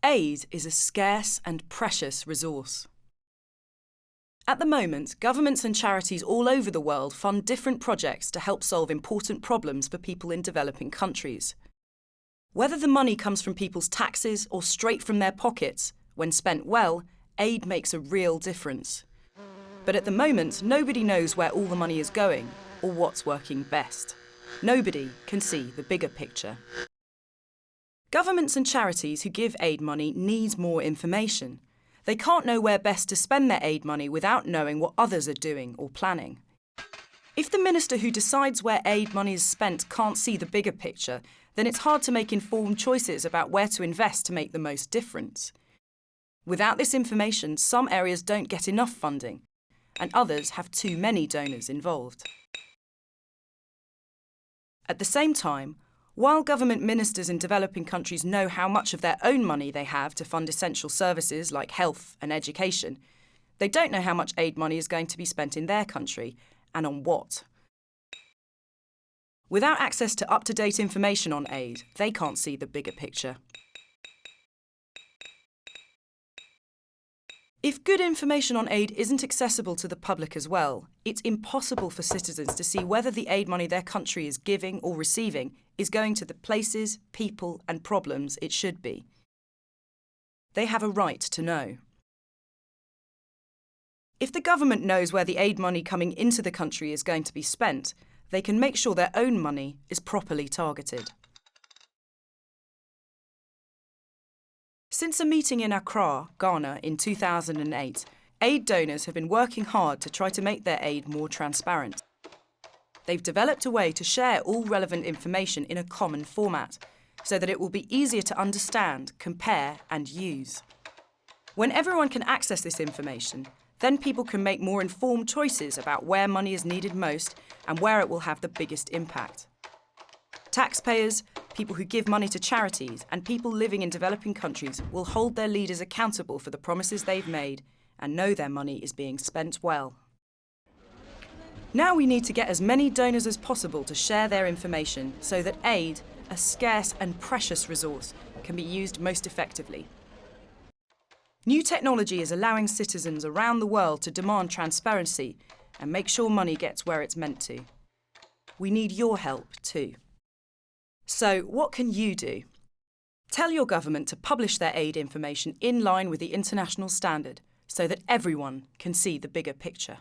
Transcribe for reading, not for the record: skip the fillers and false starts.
Aid is a scarce and precious resource. At the moment, governments and charities all over the world fund different projects to help solve important problems for people in developing countries. Whether the money comes from people's taxes or straight from their pockets, when spent well, aid makes a real difference. But at the moment, nobody knows where all the money is going or what's working best. Nobody can see the bigger picture. Governments and charities who give aid money need more information. They can't know where best to spend their aid money without knowing what others are doing or planning. If the minister who decides where aid money is spent can't see the bigger picture, then it's hard to make informed choices about where to invest to make the most difference. Without this information, some areas don't get enough funding, and others have too many donors involved. At the same time, while government ministers in developing countries know how much of their own money they have to fund essential services like health and education, they don't know how much aid money is going to be spent in their country and on what. Without access to up-to-date information on aid, they can't see the bigger picture. If good information on aid isn't accessible to the public as well, it's impossible for citizens to see whether the aid money their country is giving or receiving is going to the places, people and problems it should be. They have a right to know. If the government knows where the aid money coming into the country is going to be spent, they can make sure their own money is properly targeted. Since a meeting in Accra, Ghana in 2008, aid donors have been working hard to try to make their aid more transparent. They've developed a way to share all relevant information in a common format, so that it will be easier to understand, compare and use. When everyone can access this information, then people can make more informed choices about where money is needed most and where it will have the biggest impact. Taxpayers, people who give money to charities and people living in developing countries will hold their leaders accountable for the promises they've made and know their money is being spent well. Now we need to get as many donors as possible to share their information so that aid, a scarce and precious resource, can be used most effectively. New technology is allowing citizens around the world to demand transparency and make sure money gets where it's meant to. We need your help too. So, what can you do? Tell your government to publish their aid information in line with the international standard so that everyone can see the bigger picture.